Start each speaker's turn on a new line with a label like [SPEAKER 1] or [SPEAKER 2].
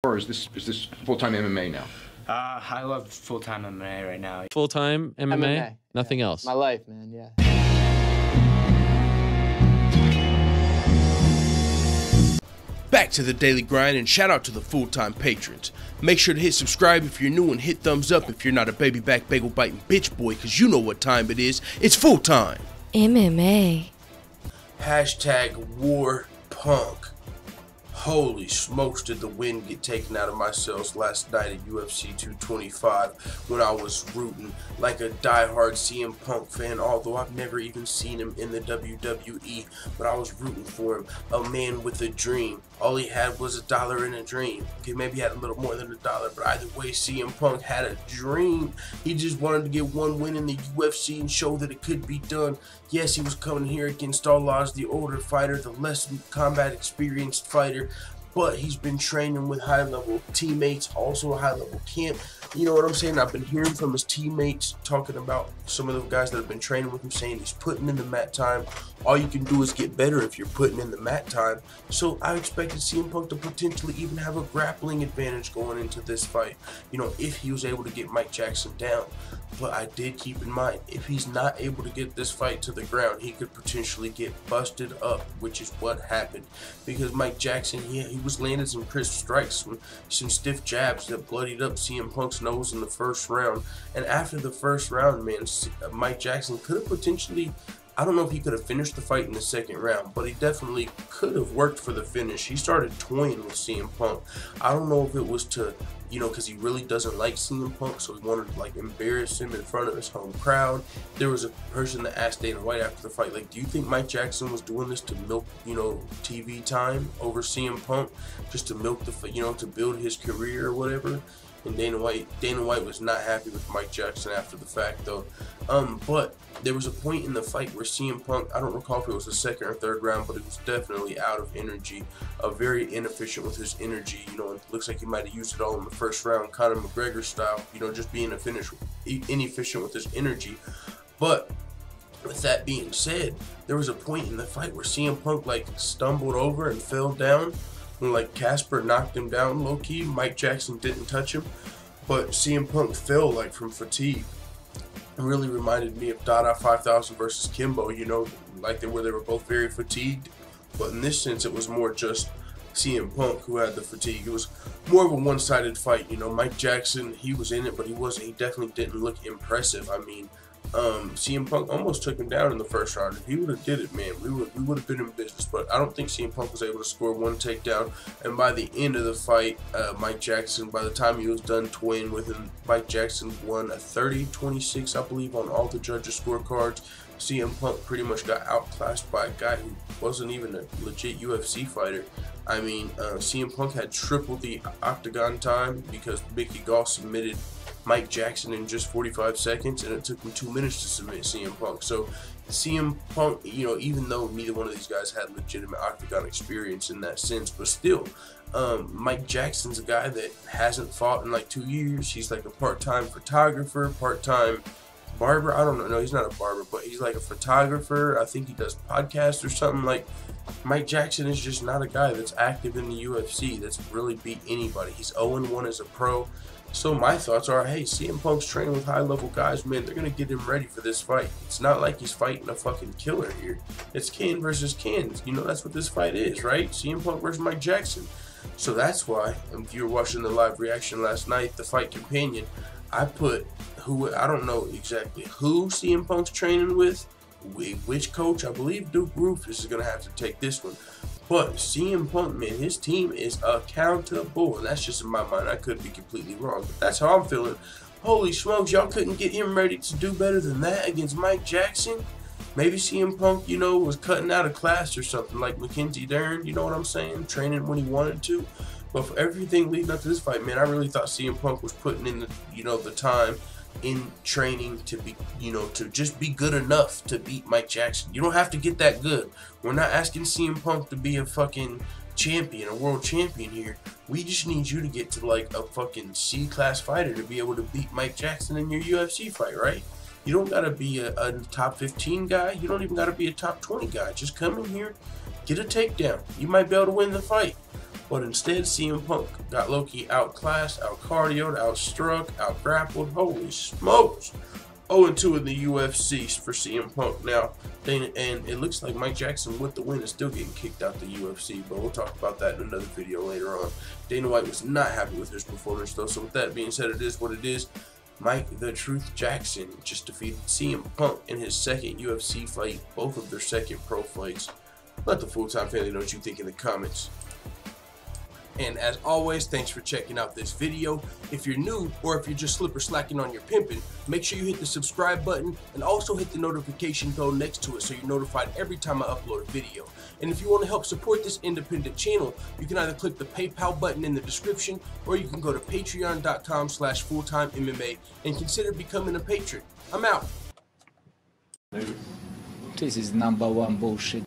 [SPEAKER 1] Or is this full-time MMA now?
[SPEAKER 2] I love full-time MMA right now.
[SPEAKER 3] Full-time MMA?
[SPEAKER 4] MMA,
[SPEAKER 3] Nothing
[SPEAKER 4] yeah.
[SPEAKER 3] else?
[SPEAKER 4] My life, man, yeah.
[SPEAKER 5] Back to the daily grind, and shout out to the full-time patrons. Make sure to hit subscribe if you're new and hit thumbs up if you're not a baby back bagel biting bitch boy, cause you know what time it is. It's full time.
[SPEAKER 6] MMA.
[SPEAKER 5] Hashtag war punk. Holy smokes, did the wind get taken out of my sails last night at UFC 225 when I was rooting like a diehard CM Punk fan, although I've never even seen him in the WWE, but I was rooting for him. A man with a dream. All he had was $1 in a dream. Okay, maybe he had a little more than $1, but either way, CM Punk had a dream. He just wanted to get one win in the UFC and show that it could be done. Yes, he was coming here against all odds, the older fighter, the less combat experienced fighter, but he's been training with high-level teammates, also a high-level camp. You know what I'm saying? I've been hearing from his teammates talking about some of the guys that have been training with him, saying he's putting in the mat time. All you can do is get better if you're putting in the mat time. So I expected CM Punk to potentially even have a grappling advantage going into this fight, you know, if he was able to get Mike Jackson down. But I did keep in mind, if he's not able to get this fight to the ground, he could potentially get busted up, which is what happened. Because Mike Jackson, he was landing some crisp strikes, some stiff jabs that bloodied up CM Punk's nose in the first round. And after the first round, man, Mike Jackson could have potentially, I don't know if he could have finished the fight in the second round, but he definitely could have worked for the finish. He started toying with CM Punk. I don't know if it was to, you know, because he really doesn't like CM Punk, so he wanted to, like, embarrass him in front of his home crowd. There was a person that asked Dana White after the fight, like, do you think Mike Jackson was doing this to milk, you know, TV time over CM Punk, just to milk the, you know, to build his career or whatever? And Dana White was not happy with Mike Jackson after the fact, though. But there was a point in the fight where CM Punk, I don't recall if it was the second or third round, but it was definitely out of energy, very inefficient with his energy. You know, it looks like he might have used it all in the first round, Conor McGregor style. You know, just being inefficient with his energy. But with that being said, there was a point in the fight where CM Punk like stumbled over and fell down. Like Casper knocked him down low-key. Mike Jackson didn't touch him, but CM Punk fell like from fatigue. It really reminded me of Dada 5000 versus Kimbo, you know, like they were both very fatigued. But in this sense, it was more just CM Punk who had the fatigue. It was more of a one-sided fight, you know. Mike Jackson, he was in it, but he definitely didn't look impressive. I mean, CM Punk almost took him down in the first round. If he would have did it, man, we would have been in business. But I don't think CM Punk was able to score one takedown. And by the end of the fight, Mike Jackson, by the time he was done toying with him, Mike Jackson won a 30-26, I believe, on all the judges' scorecards. CM Punk pretty much got outclassed by a guy who wasn't even a legit UFC fighter. I mean, CM Punk had triple the octagon time because Mickey Gall submitted Mike Jackson in just 45 seconds, and it took him 2 minutes to submit CM Punk. So CM Punk, you know, even though neither one of these guys had legitimate octagon experience in that sense, but still, Mike Jackson's a guy that hasn't fought in like 2 years. He's like a part-time photographer, part-time barber. I don't know. No, he's not a barber, but he's like a photographer. I think he does podcasts or something. Like, Mike Jackson is just not a guy that's active in the UFC that's really beat anybody. He's 0-1 as a pro. So my thoughts are, hey, CM Punk's training with high-level guys, man. They're going to get him ready for this fight. It's not like he's fighting a fucking killer here. It's Ken versus Ken. You know, that's what this fight is, right? CM Punk versus Mike Jackson. So that's why, if you were watching the live reaction last night, the fight companion, I put who, I don't know exactly who CM Punk's training with, which coach. I believe Duke Rufus is going to have to take this one. But CM Punk, man, his team is accountable. And that's just in my mind. I could be completely wrong, but that's how I'm feeling. Holy smokes, y'all couldn't get him ready to do better than that against Mike Jackson? Maybe CM Punk, you know, was cutting out of class or something like Mackenzie Dern, you know what I'm saying? Training when he wanted to. But for everything leading up to this fight, man, I really thought CM Punk was putting in the, you know, the time in training to be, you know, to just be good enough to beat Mike Jackson. You don't have to get that good. We're not asking CM Punk to be a fucking champion, a world champion here. We just need you to get to like a fucking C-class fighter to be able to beat Mike Jackson in your UFC fight, right? You don't gotta be a top 15 guy. You don't even gotta be a top 20 guy. Just come in here, get a takedown. You might be able to win the fight. But instead, CM Punk got low-key outclassed, out-cardioed, outstruck, out-grappled. Holy smokes! 0-2 in the UFC for CM Punk now. And it looks like Mike Jackson with the win is still getting kicked out the UFC, but we'll talk about that in another video later on. Dana White was not happy with his performance though, so with that being said, it is what it is. Mike the Truth Jackson just defeated CM Punk in his second UFC fight, both of their second pro fights. Let the full-time family know what you think in the comments. And as always, thanks for checking out this video. If you're new or if you're just slipper slacking on your pimping, make sure you hit the subscribe button and also hit the notification bell next to it so you're notified every time I upload a video. And if you want to help support this independent channel, you can either click the PayPal button in the description or you can go to patreon.com/fulltimemma and consider becoming a patron. I'm out.
[SPEAKER 3] This is #1 bullshit.